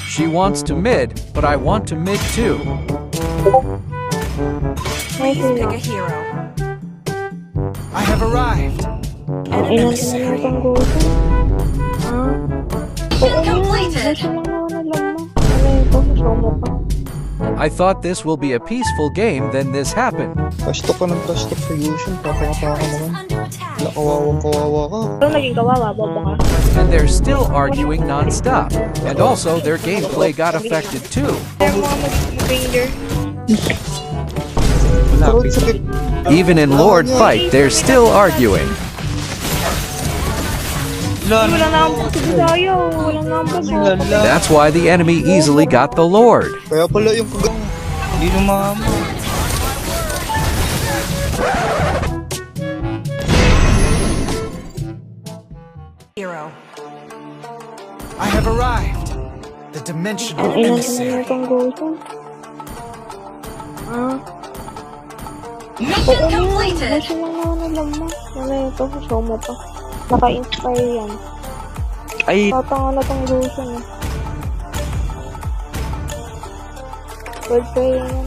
She wants to mid, but I want to mid too. Please pick a hero. I have arrived. An emissary. Mission completed. I thought this will be a peaceful game, then this happened. Trash talk ka ng trash talk sa Yushin. Papakapaka naman. Wala, kawawa ka. Pero naging kawawa, bobo ka. And they're still arguing non-stop. And also, their gameplay got affected too. Pero mga mag-ranger. Pero sakit. Even in Lord fight, they're still arguing. Wala na akong pagsabi sa'yo. Wala na akong pagsabi. That's why the enemy easily got the Lord. Kaya pala yung Hindi lumama. Hero. I have arrived. The dimensional Ang ina emissary. itong goto. Mission completed. Mission lang naman alam mo. Ano ito? Show mo pa. Naka-inspire yan. Ay, Tatanga na tong goto niya. Word prayer yan.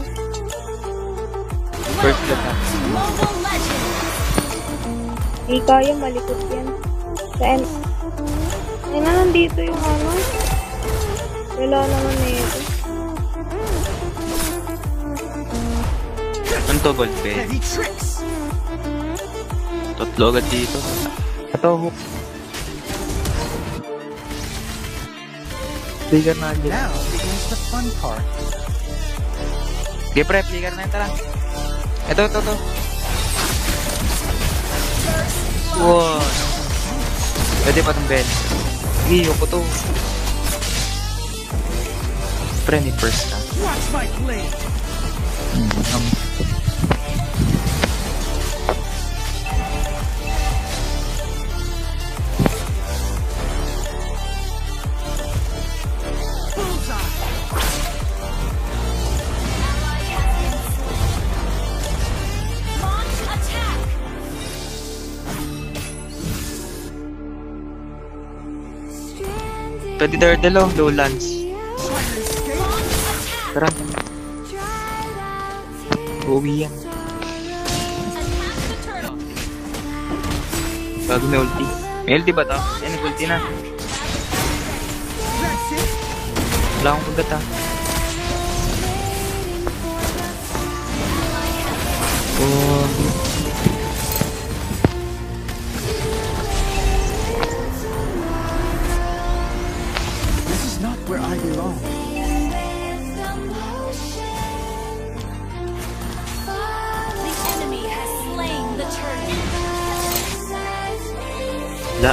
first blood na. Mobile Legends. Hindi kaya, malikot yan. Sa end. Ay na, nandito yung ano. Wala naman na ito. Ano to, ballpen? Heavy tricks. Tatlo agad dito. Ito, hook. Trigger na agad. Now begins the fun part. Okay, pre, trigger na yun, tara. Ito. Wow. Pwede pa itong bell. Sige, ko to. Pre, need first na. Watch my blade. Launch attack. Pwede Daredevil, Lowlands. Launch attack. Tara. Uwi yan. Attack the turtle. Bago may ulti. May ulti ba to? Yan, nag-ulti na. That's it. Wala akong kugat ha. Oh. This is not where I belong. The enemy has slain the turtle. La.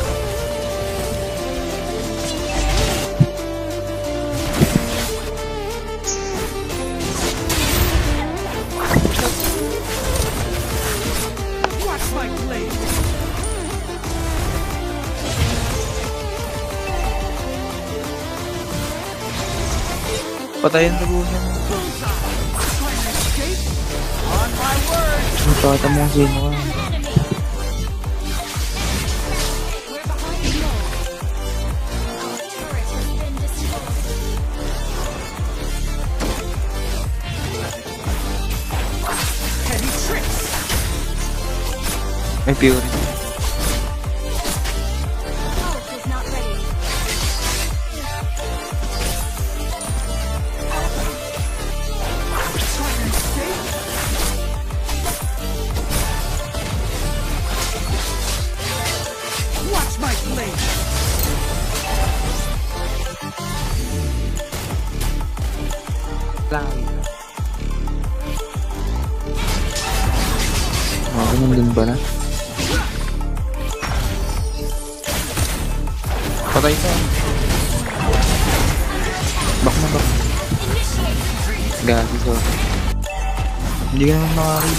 Watch my blade. Patayin na buhay mo. On my word. Nakakata mo ang sino ka. We're behind you. Our turret has been destroyed. Heavy tricks. May Fury. Ult is not ready. Watch my blade. Lang. Nandun ba na? Patay ka. Back na. Gagi ko. Hindi ka naman makakita.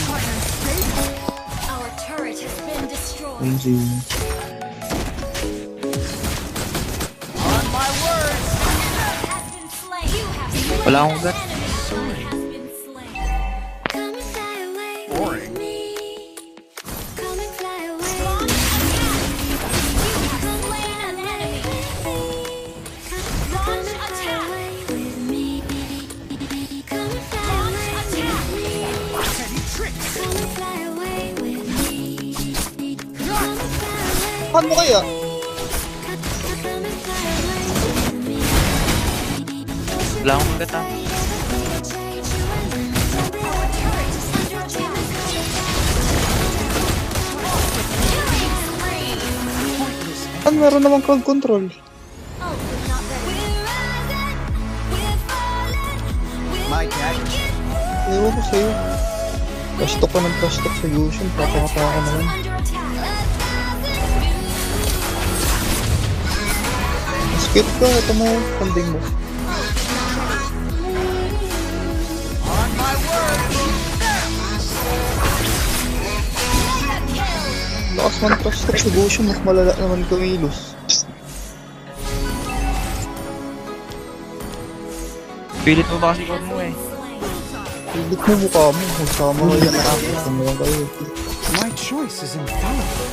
Our turret has been destroyed. Ano si... On my word. Has been slain. You have slain Wala akong an gat. enemy. Has been slain. Come and fly away Boring. with me. Come and fly away. Launch attack. You have slain an enemy. Launch attack. Hawakan mo kaya. Wala akong gata. Ano, meron namang crowd control. My dad. Ewan ko sa'yo. Trash talk ka ng trash talk sa Yushin. Papakapaka naman. Skip ka, ito mo yung panding mo. On my word. Lakas man trash talk sa Yushin. Mas malala naman kumilos. Pilit mo ba kasi core mo eh? Pilit mo mukha mo. Magsama kayo na ako. Samayan kayo. My choice is infallible.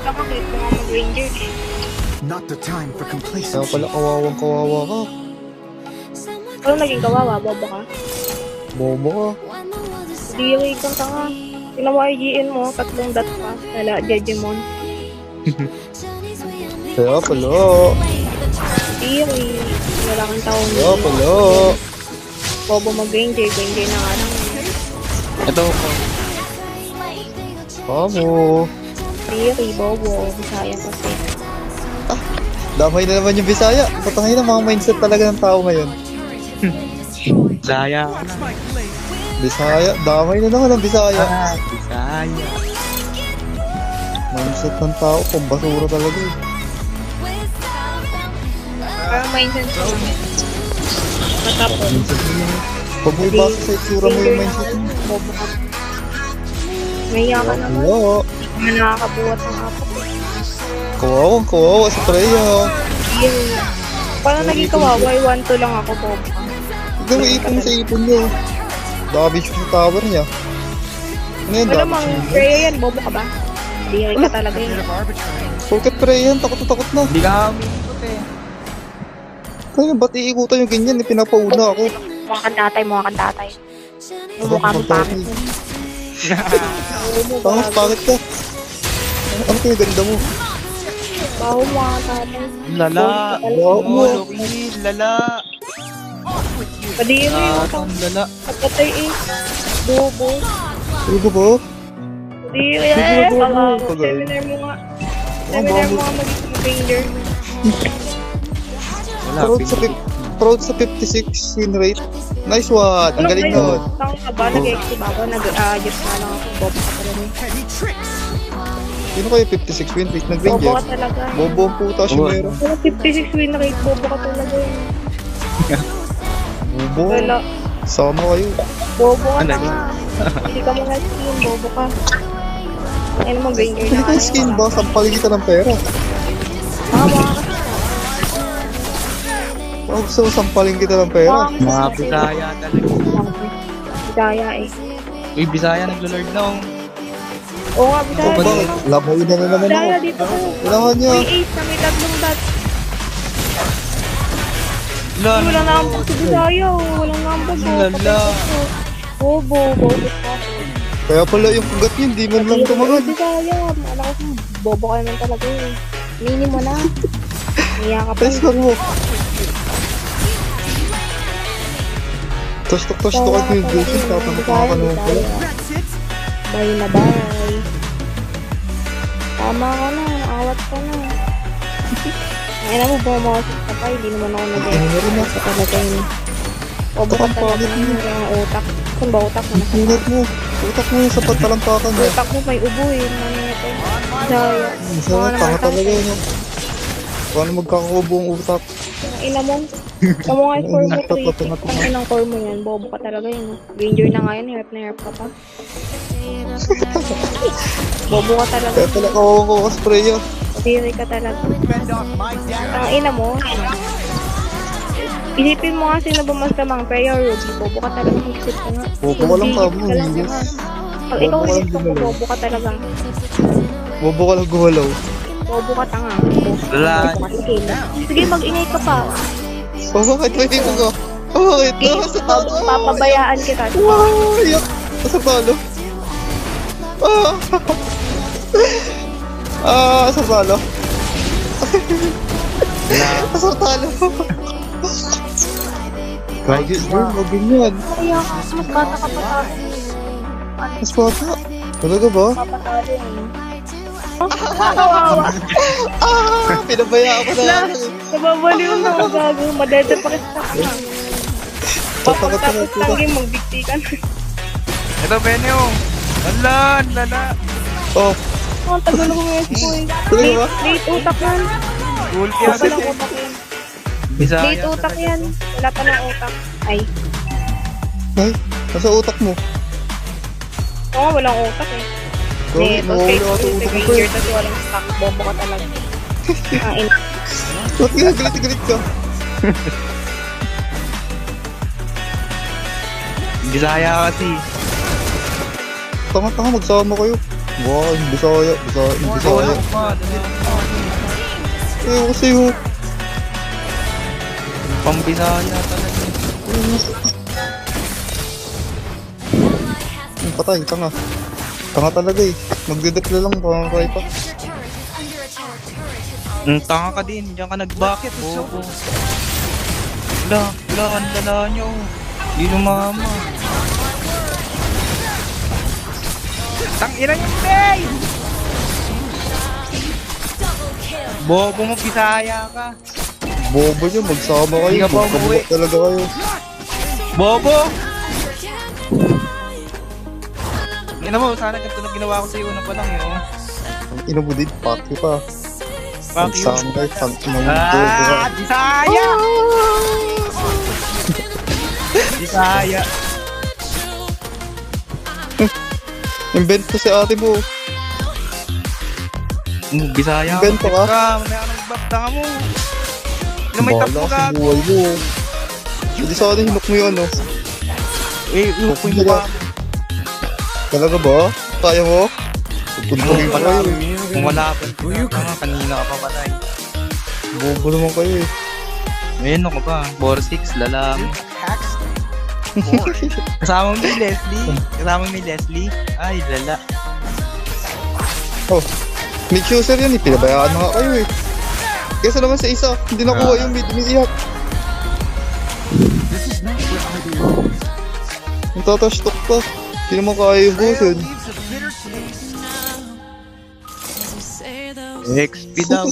Nakakit ko nga mag-ranger. Not the time for Kaya complacency. pala kawawang kawawa ka. Ano naging kawawa? Bobo ka? Bobo ka. Diri kang tanga. Tingnan mo IGN mo, 3 dot pa. Wala, Jejemon. Kaya pala. Diri. Wala kang taon. Kaya pala. Bobo mag-ranger. Ranger na nga lang. Ito ko. Kamo. Diri, bobo. Bisaya kasi. Damay na naman yung Bisaya. Patangay na mga mindset talaga ng tao ngayon. Bisaya. Watch my blade. Bisaya. Damay na naman ang Bisaya. Bisaya. Mindset ng tao. Pambasura talaga eh. Parang mindset ko lang. Matapon. Pag may basa sa itsura mo yung mindset mo. Bobo ka. Mahiya ka naman. Wala. Hindi ka man nakakabuhat ng apat. Kawawa sa Freya. Diri. Paano naging kawawa? 1-2 lang ako, bobo ka. Hindi mo ipon mo sa ipon nyo. Damage mo sa tower niya. Ano yan, Wala damage mang mo? Freya yan, bobo ka ba? Diri ka talaga yun. Porket Freya yan, takot na takot na. Hindi ka umiikot eh. Kaya ba't iikutan yung ganyan? Pinapauna ako. Mga kandatay, mga kandatay. Yung mukha mo pangit mo. Pangit, pangit ka. Ano kaya ganda mo? Baho mo mga kandatay. Lala. Wow, mo. Loki. Lala. Kadiri yung Ang lala. kapatay eh. Bobo. Ano ba? Kadiri Sige, eh. bobo. Pala, Pagay. seminar mo nga. Seminar mo nga magiging ranger. Wala. Proud sa 56 win rate. Nice one. Ang galing nun. Tangin ka ba? Nag-exit ako. Nag-adjust na lang ako. Bobo ka talaga. Petty tricks. Sino kayo 56 win rate? Bobo Nag-ranger. ka talaga. Bobo ang puta siya Bobo. meron. Kung 56 win rate, bobo ka talaga. Bobo. Wala. Sama kayo. Bobo ka Ano na yun? nga. Hindi ka mga skin. Bobo ka. Ano mo, ranger Pili na ka skin ba? Sampalin kita ng pera. Tama ka. Pag gusto mo sampalin kita ng pera. Mga Bisaya talaga. Bisaya eh. Uy, Bisaya naglo-lord na oh. Oo nga, Bisaya. So, bakit? Laboy na naman Bisaya, ako. dito ko. Kailangan niya. Uy, ace na may 3 dot. Lala. Wala na ang si Bisaya. Walang nambag. Lala. Bobo, bobo ka. Kaya pala yung kugat niya, hindi man lang tumagal. Bisaya. Alam ko, bobo ka naman talaga eh. Mini mo na. Niya ka pa. Press lang mo. Tostok ka yung Gilson, tatanggap ka naman pala. That's it. Bye na bye. Tama ka na. Awat ka na. Ay na mo, bumawasit ka pa. Hindi naman ako nag-e. Sa talaga yun. Bobo ka talaga ng utak. Saan ba utak mo na? Ingat mo. Utak mo yung sa pagtalampakan niya. Utak mo may ubo eh. Ano ito? Bisaya. Isa na, tanga talaga yun. Paano magkakakubo ang utak? Ang ina mo. Kamu nga yung core mo 3. Ang inang core mo yan. Bobo ka talaga yun. Ranger na nga yun. Hirap na hirap ka pa. Bobo ka talaga. Kaya pala kawawang ko kasi Freya. Diri ka talaga. Fend off my dad. Ang ina mo. Isipin mo nga sino ba mas lamang Freya or Ruby. Bobo ka talaga. Mag-isip ka nga. Bobo ka lang Mag-iisip kamo. ka lang Yes. nga. Pag ikaw Bobo ka lang isip ko, gumalaw. bobo ka talaga. Bobo ka lang gumalaw. Bobo ka tanga. Wala. Bobo ka. Sige, mag-ingay ka pa. Oh, bakit? Pwede ko ka. Oh, bakit? Sige, Sa talo. papabayaan kita. Wow, iyak. Sa talo. Ah. Asar talo. Asar talo. Gagi, bro, wag ganyan. Kaya, mas bata ka pa sa akin. Mas bata. Talaga ba? Papatalo eh. Kawawa. Pinabayaan ko na. Nababaliw na ako gago. Madede pa kita sa kanya. Papagtapos lang yung magbigti ka na. Ito, Benyo. Lala. Oh, Ang tagal ko ngayon si Boy. talaga ba? Late utak yan. Cool Wala kaya. pa lang utak yan. Bisaya. Late utak yan. Wala pa lang utak. Ay. Ay, nasa utak mo. Oo, walang utak eh. Gagi, nawawala ka sa utak mo, pre. Tapos walang stock. Bobo ka talaga. Ang Ba't galit ka? Bisaya kasi. Tanga-tanga, magsama kayo. Wow, yung Bisaya. Wala pa. Ewan ko sa'yo. Pambisaya talaga. Yung patay, tanga. Tanga talaga eh. Magdedeploy lang, pangakay pa. Tanga ka din. Diyan ka nag-bucket. Bobo. Ang lala nyo. Di lumama. Tangina yung play! Bobo mo, Bisaya ka. Bobo nyo, magsama kayo. Hindi ka pa Magkamukha umuwi. talaga kayo. Bobo! Ina mo, sana ganito na ginawa ko sa iyo na pa lang yun. Ang ina mo din, pati pa. Fuck you. Magsama kayo, tangin ng bobo ka. Bisaya! Bisaya. Invent ko si ate mo. Bisaya. Invento ka? Mamaya ka nagbakta ka mo. Ina may tap mo Bahala ka. sa buhay mo. Hindi sana hinok mo yung ano. Upo yung mukha. Talaga ba? Kaya mo? Pupuntuhin pa kayo eh. Kung wala pa. Kanina ka pa patay. Bobo naman kayo eh. Ayun ako pa. Borsix, lalaki. Kasama mo ni Leslie. Ay, lala. Oh, mid user yan eh. Pinabayaan na nga kayo eh. Kesa naman sa isa, hindi nakuha yung mid iyak. Yung tatashtok pa. Hindi naman kaya yung busin. XP daw.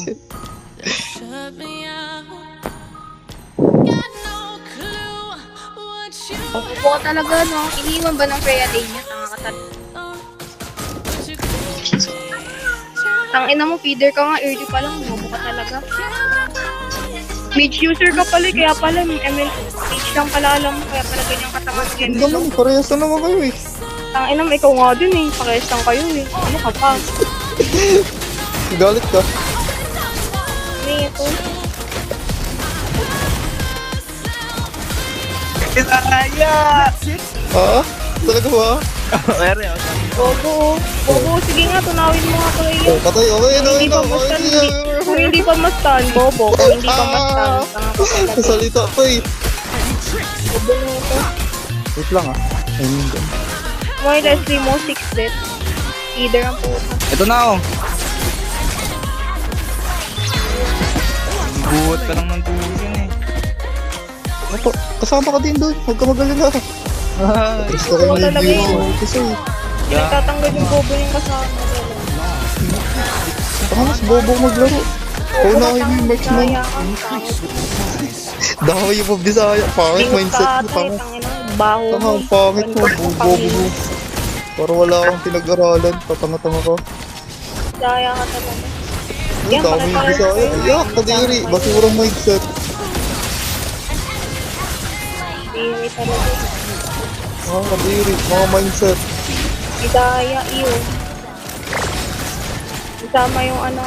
Ang kuko talaga, no? Iniwan ba ng Freya Lane niya? Tanga ka talaga. Tangina mo, feeder ka nga, early pa lang, bobo ka talaga. Mage user ka pala, kaya pala, ML, mage lang pala alam mo, kaya pala ganyan katakas yan. Hindi naman, parehas na naman kayo eh. Tangina mo, ikaw nga dun eh, pakayas lang kayo eh. Ano ka pa? Galit ka. Ano ito? Bisaya! Ha? Talaga ba? Bobo, bobo, sige nga, tunawin mo nga ko Oh, iyo. patay. Okay, Kung hindi pa mastan, kung hindi pa mastan, bobo, kung hindi pa mastan, tanga ka pala. Sasalita pa eh. Bobo na ito. Wait lang ah. Ayun din. May Leslie mo, 6 death. Either ang puta. Ito na oh. Buhat ka lang ng tulong eh. Ako, kasama ka din doon. Huwag ka mag-alala. Ay, Gusto ko Oo, na talaga yung yun. kasi. Nagtatanggal yung bobo yung kasama. Baka mas bobo maglaro. Paunahin mo yung marksman. Kaya ka, tanga. Dahil yung Bisaya. Pangit mindset mo. Tanga. Baho Tanga, ang pangit mo. Bobo mo. Para wala akong pinag-aralan. Tatanga-tanga ka. Kaya ka talaga. Ang Yan, dami yung pala Bisaya. tayo. Yak, kadiri. Basurang mindset. Hindi talaga. Kadiri. Mga mindset. Hidaya, iyo. Isama yung ano,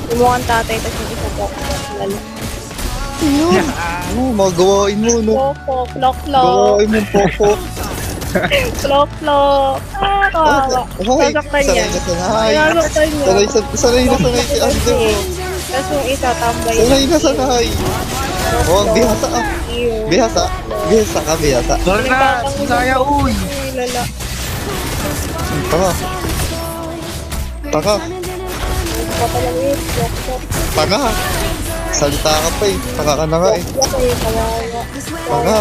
yung mukhang tatay, tapos yung isa po. Lalo. Ayun. Mga gawain mo, no? Pokpok, klok-klok. Gawain mo, pokpok. Klok-klok. Ah, kawawa. Ay, Sasaktan sanay yan. na sanay. Sasaktan niya. Sanay na sanay si Ande mo. Tapos yung isa, tambay. Sanay na sanay. Oh, bihasa ah. Iyo. Bihasa. Bihasa ka, bihasa. sorry na, Bisaya uy. Ay, lala. Taka. Taka. ka talaga eh. Yak. Tanga. Salita ka pa eh. Tanga ka na nga eh. Yak eh, kawawa. Tanga.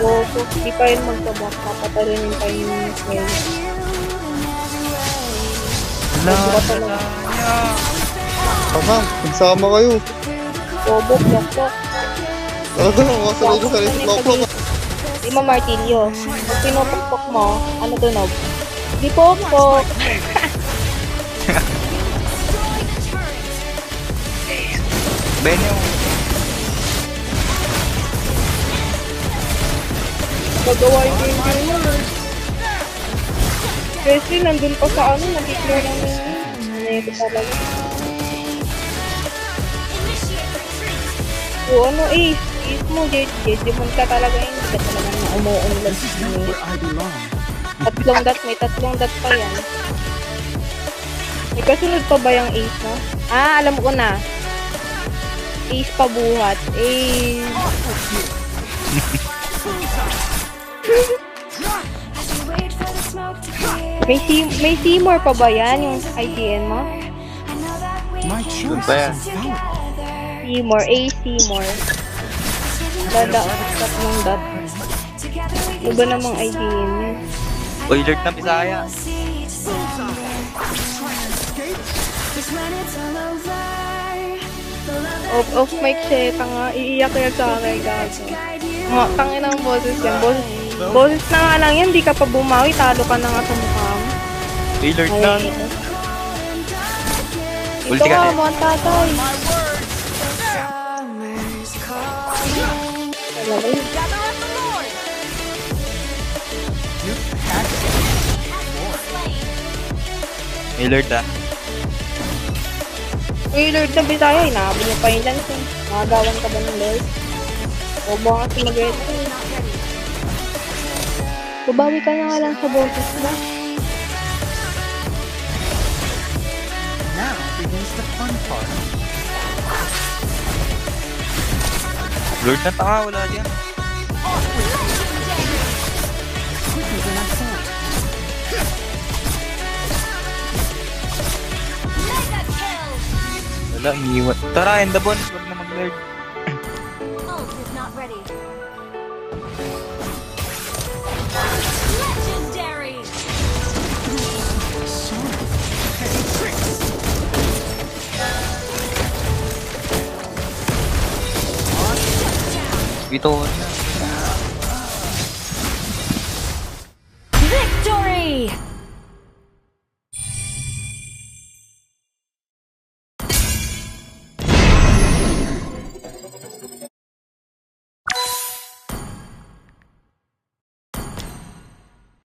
Bobo, di pa yun magtabak. Papatalunin pa yung spell. Tanga. Magsama kayo. Bobo, yak. Talaga lang. Makasalay ko sa rin. Klok. Di mo martilyo. Pag pinupukpok mo, ano tunog? Di pokpok. Benyo. Pagawa yung game mo. Kasi nandun pa sa ano, nag-clear lang yun. Ito talaga. O ano eh, mo, Jejemon ka talaga yun. Hindi ka talaga na umuunlad. Where I belong. May tatlong dot pa yan. May kasunod pa ba yung ace, no? Ah, alam ko na. Ace pa buhat. Ace. May Seymour pa ba yan, yung IGN mo? My choice Pa yan. is valid. Seymour, Ace Seymour. Dada, tatlong dot. Ano ba namang IGN yun? Uy, Lord ng Bisaya. Off mic siya, tanga. Iiyak yan sa akin, gaso. Mga tangin ang boses yan. Boses na nga lang yan, di ka pa bumawi, talo ka na nga sa mukha mo. Uy, Lord na. Ay, ito Ulti ka nga, na. mga tatay. Talaga yun. Uy, Lord ah. Uy, Lord na Bisaya, inaabot mo pa yung lance eh. Nakagawan ka ba ng Lord? O ba kasi mag-reto eh. Babawi ka na nga lang sa boses mo. Now begins the fun part. Lord na tanga, wala dyan. Quicker than I thought. Wala, iniwan. Tara, end the bonus. Wag na mag-Lord. Ult is not ready. Legendary. Ito na. Victory!